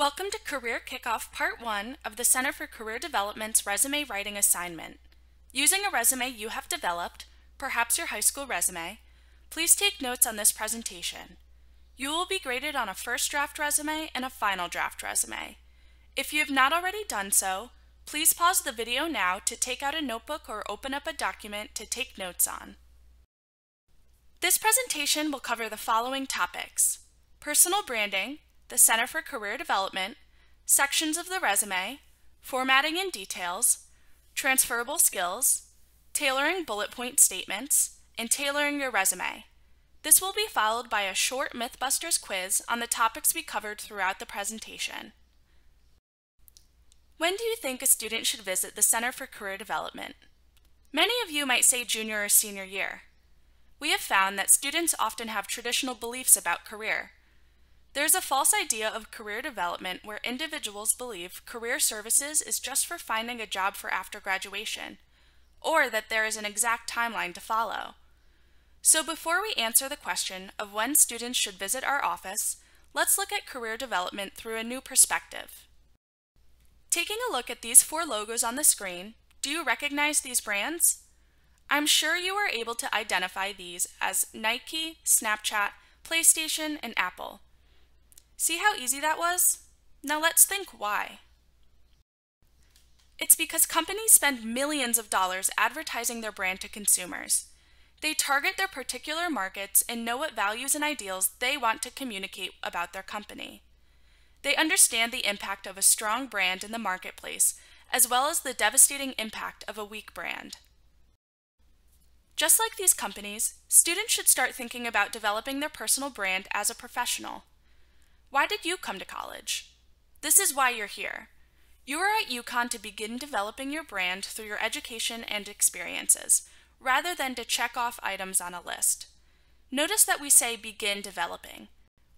Welcome to Career Kickoff Part 1 of the Center for Career Development's Resume Writing Assignment. Using a resume you have developed, perhaps your high school resume, please take notes on this presentation. You will be graded on a first draft resume and a final draft resume. If you have not already done so, please pause the video now to take out a notebook or open up a document to take notes on. This presentation will cover the following topics: personal branding, the Center for Career Development, sections of the resume, formatting and details, transferable skills, tailoring bullet point statements, and tailoring your resume. This will be followed by a short Mythbusters quiz on the topics we covered throughout the presentation. When do you think a student should visit the Center for Career Development? Many of you might say junior or senior year. We have found that students often have traditional beliefs about career. There's a false idea of career development where individuals believe career services is just for finding a job for after graduation, or that there is an exact timeline to follow. So before we answer the question of when students should visit our office, let's look at career development through a new perspective. Taking a look at these 4 logos on the screen, do you recognize these brands? I'm sure you are able to identify these as Nike, Snapchat, PlayStation, and Apple. See how easy that was? Now let's think why. It's because companies spend millions of dollars advertising their brand to consumers. They target their particular markets and know what values and ideals they want to communicate about their company. They understand the impact of a strong brand in the marketplace, as well as the devastating impact of a weak brand. Just like these companies, students should start thinking about developing their personal brand as a professional. Why did you come to college? This is why you're here. You are at UConn to begin developing your brand through your education and experiences, rather than to check off items on a list. Notice that we say begin developing.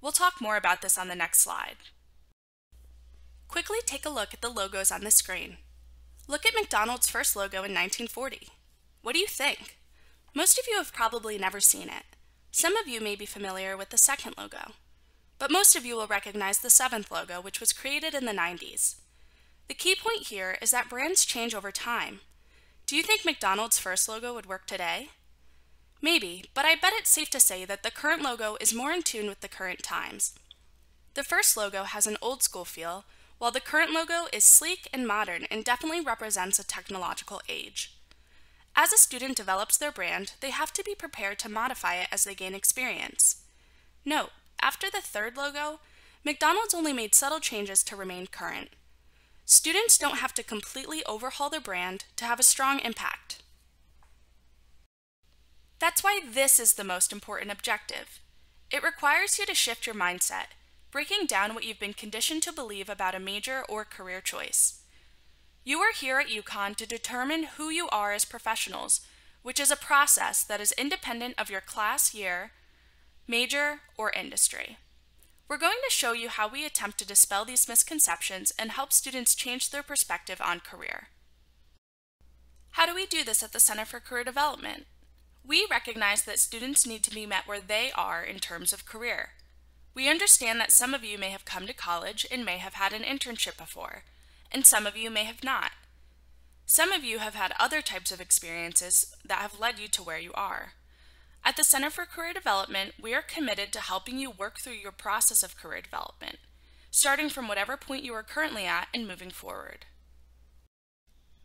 We'll talk more about this on the next slide. Quickly take a look at the logos on the screen. Look at McDonald's first logo in 1940. What do you think? Most of you have probably never seen it. Some of you may be familiar with the second logo. But most of you will recognize the 7th logo, which was created in the 90s. The key point here is that brands change over time. Do you think McDonald's first logo would work today? Maybe, but I bet it's safe to say that the current logo is more in tune with the current times. The first logo has an old school feel, while the current logo is sleek and modern and definitely represents a technological age. As a student develops their brand, they have to be prepared to modify it as they gain experience. Note, after the 3rd logo, McDonald's only made subtle changes to remain current. Students don't have to completely overhaul their brand to have a strong impact. That's why this is the most important objective. It requires you to shift your mindset, breaking down what you've been conditioned to believe about a major or career choice. You are here at UConn to determine who you are as professionals, which is a process that is independent of your class year, major, or industry. We're going to show you how we attempt to dispel these misconceptions and help students change their perspective on career. How do we do this at the Center for Career Development? We recognize that students need to be met where they are in terms of career. We understand that some of you may have come to college and may have had an internship before, and some of you may have not. Some of you have had other types of experiences that have led you to where you are. At the Center for Career Development, we are committed to helping you work through your process of career development, starting from whatever point you are currently at and moving forward.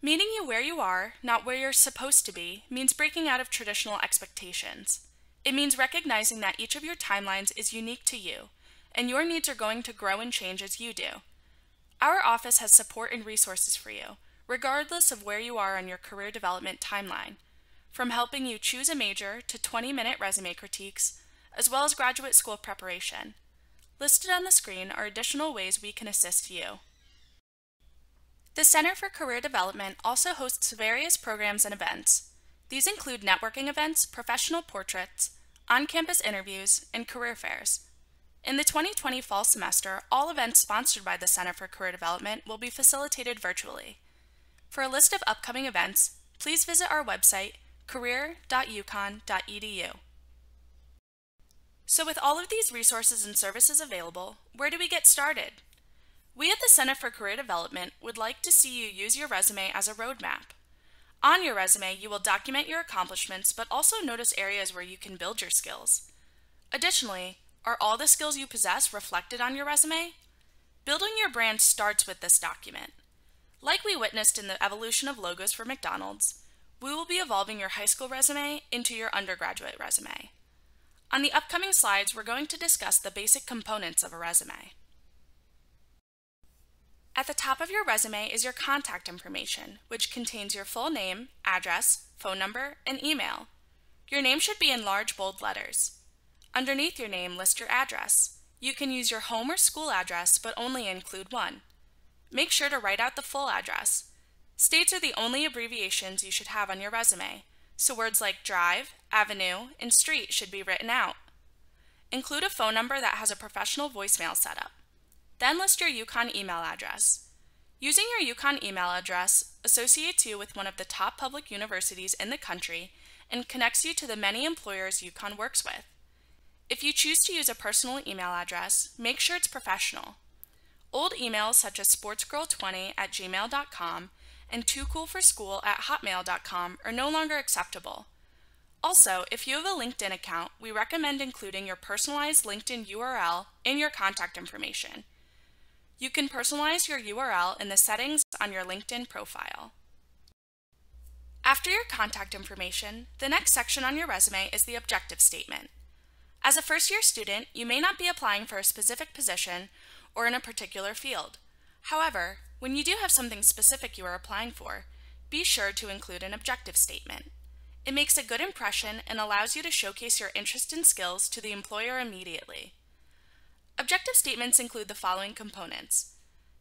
Meeting you where you are, not where you're supposed to be, means breaking out of traditional expectations. It means recognizing that each of your timelines is unique to you, and your needs are going to grow and change as you do. Our office has support and resources for you, regardless of where you are on your career development timeline. From helping you choose a major to 20-minute resume critiques, as well as graduate school preparation. Listed on the screen are additional ways we can assist you. The Center for Career Development also hosts various programs and events. These include networking events, professional portraits, on-campus interviews, and career fairs. In the 2020 fall semester, all events sponsored by the Center for Career Development will be facilitated virtually. For a list of upcoming events, please visit our website, career.uconn.edu. So with all of these resources and services available, where do we get started? We at the Center for Career Development would like to see you use your resume as a roadmap. On your resume, you will document your accomplishments, but also notice areas where you can build your skills. Additionally, are all the skills you possess reflected on your resume? Building your brand starts with this document. Like we witnessed in the evolution of logos for McDonald's, we will be evolving your high school resume into your undergraduate resume. On the upcoming slides, we're going to discuss the basic components of a resume. At the top of your resume is your contact information, which contains your full name, address, phone number, and email. Your name should be in large bold letters. Underneath your name, list your address. You can use your home or school address, but only include one. Make sure to write out the full address. States are the only abbreviations you should have on your resume, so words like drive, avenue, and street should be written out. Include a phone number that has a professional voicemail setup. Then list your UConn email address. Using your UConn email address associates you with one of the top public universities in the country and connects you to the many employers UConn works with. If you choose to use a personal email address, make sure it's professional. Old emails such as sportsgirl20@gmail.com and toocoolforschool@hotmail.com are no longer acceptable. Also, if you have a LinkedIn account, we recommend including your personalized LinkedIn URL in your contact information. You can personalize your URL in the settings on your LinkedIn profile. After your contact information, the next section on your resume is the objective statement. As a first-year student, you may not be applying for a specific position or in a particular field. However, when you do have something specific you are applying for, be sure to include an objective statement. It makes a good impression and allows you to showcase your interest and skills to the employer immediately. Objective statements include the following components: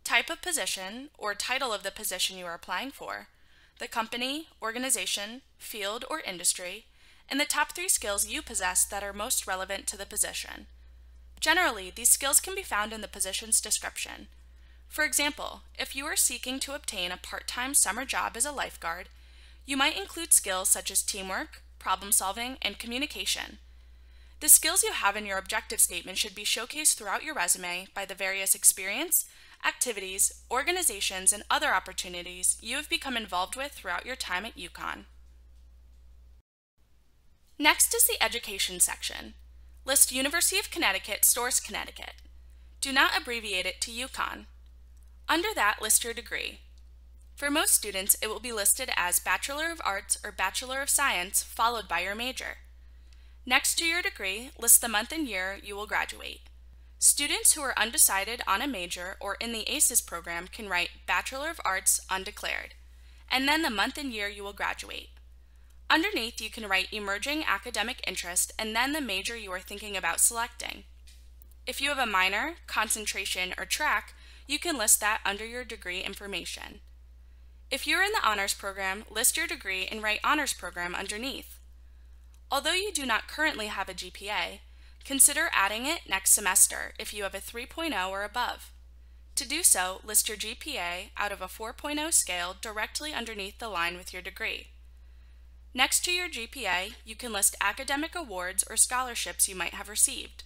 type of position or title of the position you are applying for, the company, organization, field, or industry, and the top 3 skills you possess that are most relevant to the position. Generally, these skills can be found in the position's description. For example, if you are seeking to obtain a part-time summer job as a lifeguard, you might include skills such as teamwork, problem solving, and communication. The skills you have in your objective statement should be showcased throughout your resume by the various experience, activities, organizations, and other opportunities you have become involved with throughout your time at UConn. Next is the education section. List University of Connecticut, Stores, Connecticut. Do not abbreviate it to UConn. Under that, list your degree. For most students, it will be listed as Bachelor of Arts or Bachelor of Science, followed by your major. Next to your degree, list the month and year you will graduate. Students who are undecided on a major or in the ACES program can write Bachelor of Arts undeclared, and then the month and year you will graduate. Underneath, you can write emerging academic interest and then the major you are thinking about selecting. If you have a minor, concentration, or track, you can list that under your degree information. If you're in the honors program, list your degree and write honors program underneath. Although you do not currently have a GPA, consider adding it next semester if you have a 3.0 or above. To do so, list your GPA out of a 4.0 scale directly underneath the line with your degree. Next to your GPA, you can list academic awards or scholarships you might have received.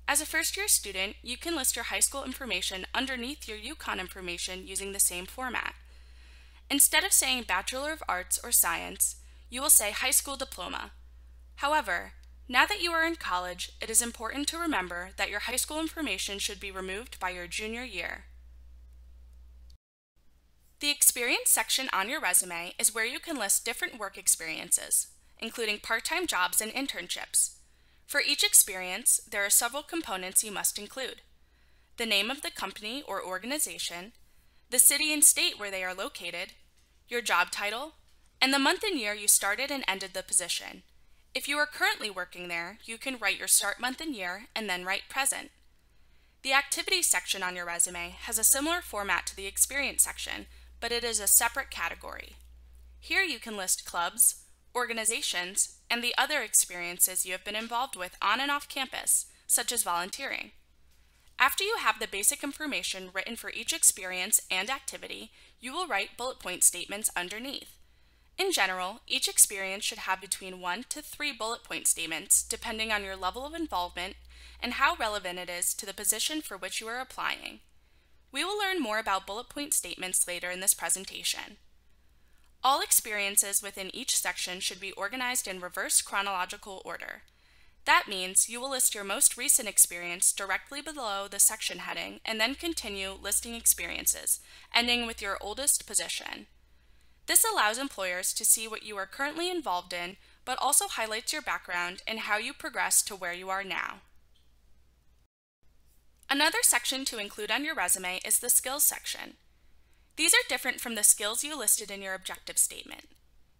As a first-year student, you can list your high school information underneath your UConn information using the same format. Instead of saying Bachelor of Arts or Science, you will say high school diploma. However, now that you are in college, it is important to remember that your high school information should be removed by your junior year. The experience section on your resume is where you can list different work experiences, including part-time jobs and internships. For each experience, there are several components you must include: the name of the company or organization, the city and state where they are located, your job title, and the month and year you started and ended the position. If you are currently working there, you can write your start month and year and then write present. The activities section on your resume has a similar format to the experience section, but it is a separate category. Here you can list clubs, organizations, and the other experiences you have been involved with on and off campus, such as volunteering. After you have the basic information written for each experience and activity, you will write bullet point statements underneath. In general, each experience should have between 1 to 3 bullet point statements, depending on your level of involvement and how relevant it is to the position for which you are applying. We will learn more about bullet point statements later in this presentation. All experiences within each section should be organized in reverse chronological order. That means you will list your most recent experience directly below the section heading and then continue listing experiences, ending with your oldest position. This allows employers to see what you are currently involved in, but also highlights your background and how you progressed to where you are now. Another section to include on your resume is the skills section. These are different from the skills you listed in your objective statement.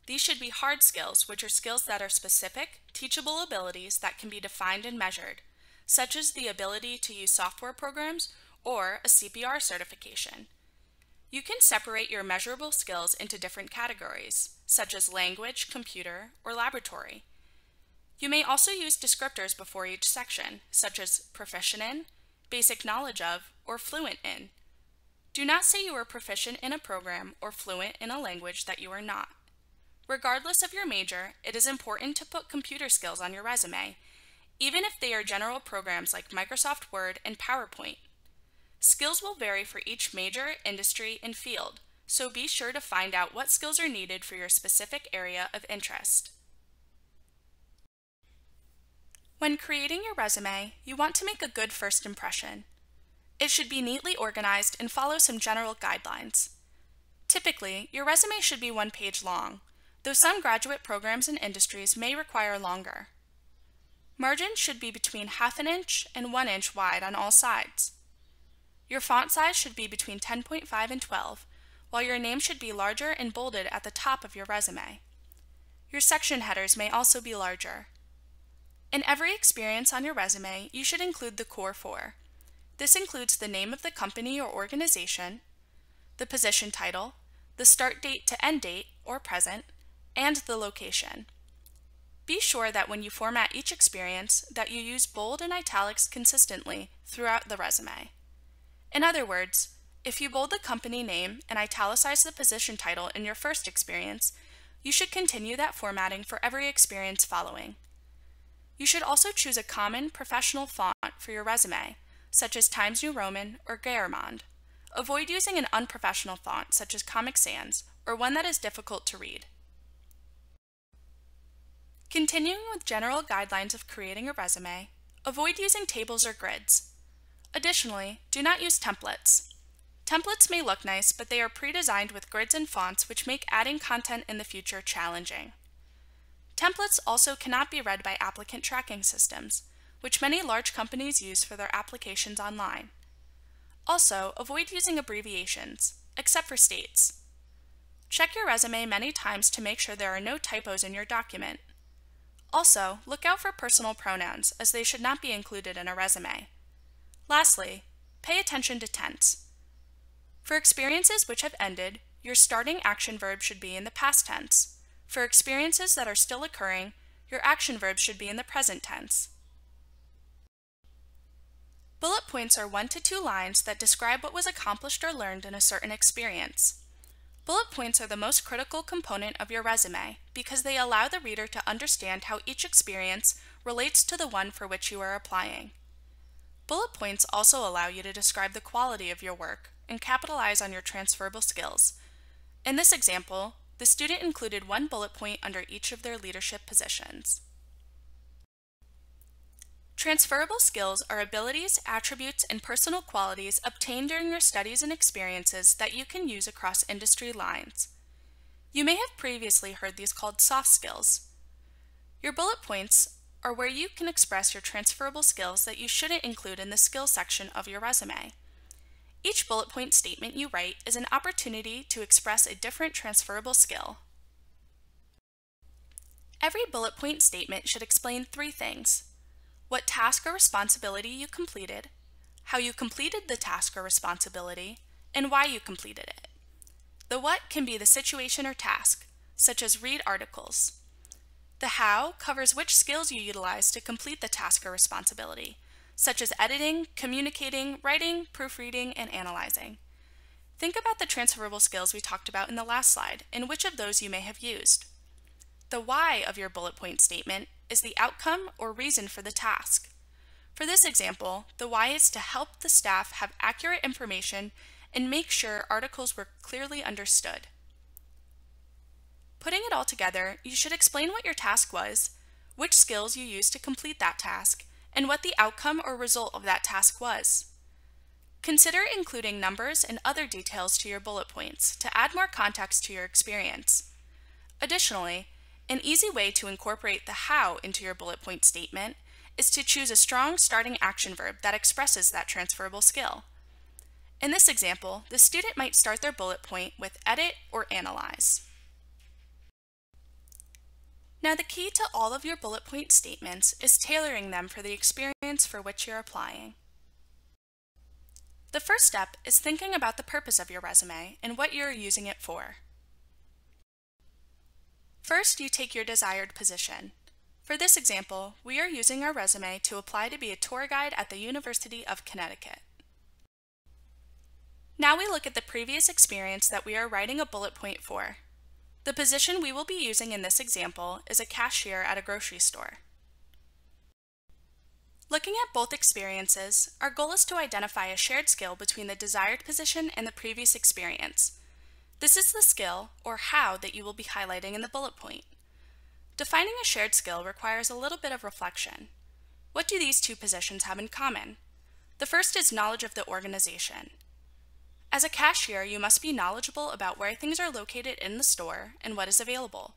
These should be hard skills, which are skills that are specific, teachable abilities that can be defined and measured, such as the ability to use software programs or a CPR certification. You can separate your measurable skills into different categories, such as language, computer, or laboratory. You may also use descriptors before each section, such as proficient in, basic knowledge of, or fluent in. Do not say you are proficient in a program or fluent in a language that you are not. Regardless of your major, it is important to put computer skills on your resume, even if they are general programs like Microsoft Word and PowerPoint. Skills will vary for each major, industry, and field, so be sure to find out what skills are needed for your specific area of interest. When creating your resume, you want to make a good first impression. It should be neatly organized and follow some general guidelines. Typically, your resume should be 1 page long, though some graduate programs and industries may require longer. Margins should be between 1/2 inch and 1 inch wide on all sides. Your font size should be between 10.5 and 12, while your name should be larger and bolded at the top of your resume. Your section headers may also be larger. In every experience on your resume, you should include the core 4. This includes the name of the company or organization, the position title, the start date to end date or present, and the location. Be sure that when you format each experience that you use bold and italics consistently throughout the resume. In other words, if you bold the company name and italicize the position title in your first experience, you should continue that formatting for every experience following. You should also choose a common professional font for your resume, such as Times New Roman or Garamond. Avoid using an unprofessional font such as Comic Sans or one that is difficult to read. Continuing with general guidelines of creating a resume, avoid using tables or grids. Additionally, do not use templates. Templates may look nice, but they are pre-designed with grids and fonts which make adding content in the future challenging. Templates also cannot be read by applicant tracking systems, which many large companies use for their applications online. Also, avoid using abbreviations, except for states. Check your resume many times to make sure there are no typos in your document. Also, look out for personal pronouns, as they should not be included in a resume. Lastly, pay attention to tense. For experiences which have ended, your starting action verb should be in the past tense. For experiences that are still occurring, your action verb should be in the present tense. Bullet points are 1 to 2 lines that describe what was accomplished or learned in a certain experience. Bullet points are the most critical component of your resume because they allow the reader to understand how each experience relates to the one for which you are applying. Bullet points also allow you to describe the quality of your work and capitalize on your transferable skills. In this example, the student included 1 bullet point under each of their leadership positions. Transferable skills are abilities, attributes, and personal qualities obtained during your studies and experiences that you can use across industry lines. You may have previously heard these called soft skills. Your bullet points are where you can express your transferable skills that you shouldn't include in the skills section of your resume. Each bullet point statement you write is an opportunity to express a different transferable skill. Every bullet point statement should explain 3 things: what task or responsibility you completed, how you completed the task or responsibility, and why you completed it. The what can be the situation or task, such as read articles. The how covers which skills you utilize to complete the task or responsibility, such as editing, communicating, writing, proofreading, and analyzing. Think about the transferable skills we talked about in the last slide and which of those you may have used. The why of your bullet point statement is the outcome or reason for the task. For this example, the why is to help the staff have accurate information and make sure articles were clearly understood. Putting it all together, you should explain what your task was, which skills you used to complete that task, and what the outcome or result of that task was. Consider including numbers and other details to your bullet points to add more context to your experience. Additionally, an easy way to incorporate the how into your bullet point statement is to choose a strong starting action verb that expresses that transferable skill. In this example, the student might start their bullet point with edit or analyze. Now, the key to all of your bullet point statements is tailoring them for the experience for which you're applying. The first step is thinking about the purpose of your resume and what you're using it for. First, you take your desired position. For this example, we are using our resume to apply to be a tour guide at the University of Connecticut. Now we look at the previous experience that we are writing a bullet point for. The position we will be using in this example is a cashier at a grocery store. Looking at both experiences, our goal is to identify a shared skill between the desired position and the previous experience. This is the skill, or how, that you will be highlighting in the bullet point. Defining a shared skill requires a little bit of reflection. What do these two positions have in common? The first is knowledge of the organization. As a cashier, you must be knowledgeable about where things are located in the store and what is available.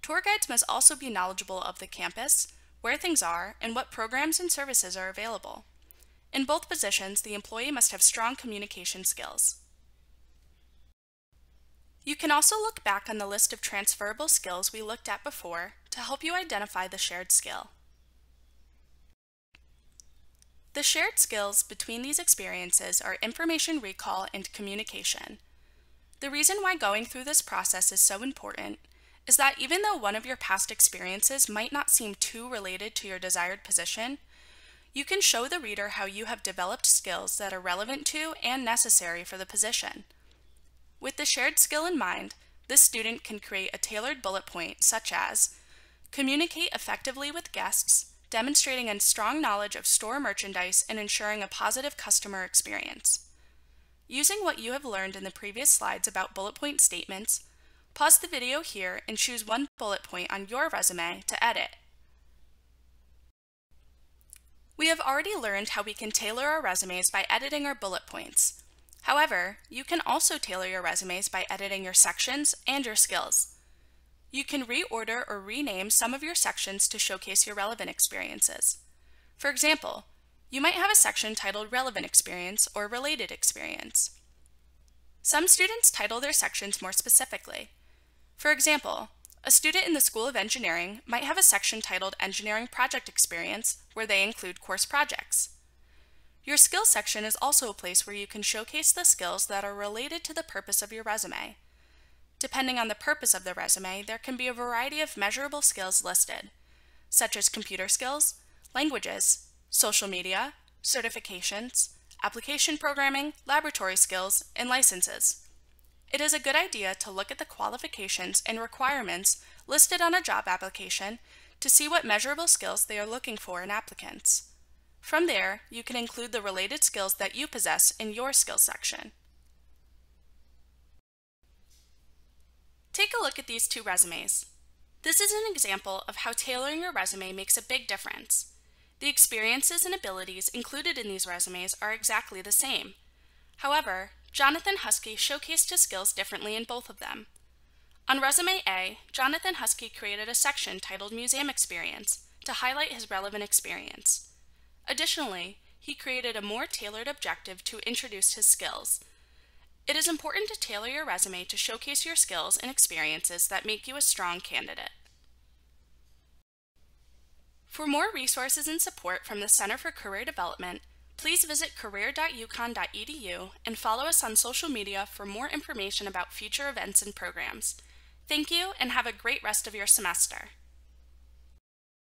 Tour guides must also be knowledgeable of the campus, where things are, and what programs and services are available. In both positions, the employee must have strong communication skills. You can also look back on the list of transferable skills we looked at before to help you identify the shared skill. The shared skills between these experiences are information recall and communication. The reason why going through this process is so important is that even though one of your past experiences might not seem too related to your desired position, you can show the reader how you have developed skills that are relevant to and necessary for the position. With the shared skill in mind, this student can create a tailored bullet point such as communicate effectively with guests, demonstrating a strong knowledge of store merchandise and ensuring a positive customer experience. Using what you have learned in the previous slides about bullet point statements, pause the video here and choose one bullet point on your resume to edit. We have already learned how we can tailor our resumes by editing our bullet points. However, you can also tailor your resumes by editing your sections and your skills. You can reorder or rename some of your sections to showcase your relevant experiences. For example, you might have a section titled Relevant Experience or Related Experience. Some students title their sections more specifically. For example, a student in the School of Engineering might have a section titled Engineering Project Experience where they include course projects. Your skills section is also a place where you can showcase the skills that are related to the purpose of your resume. Depending on the purpose of the resume, there can be a variety of measurable skills listed, such as computer skills, languages, social media, certifications, application programming, laboratory skills, and licenses. It is a good idea to look at the qualifications and requirements listed on a job application to see what measurable skills they are looking for in applicants. From there, you can include the related skills that you possess in your skills section. Take a look at these two resumes. This is an example of how tailoring your resume makes a big difference. The experiences and abilities included in these resumes are exactly the same. However, Jonathan Husky showcased his skills differently in both of them. On Resume A, Jonathan Husky created a section titled Museum Experience to highlight his relevant experience. Additionally, he created a more tailored objective to introduce his skills. It is important to tailor your resume to showcase your skills and experiences that make you a strong candidate. For more resources and support from the Center for Career Development, please visit career.uconn.edu and follow us on social media for more information about future events and programs. Thank you, and have a great rest of your semester.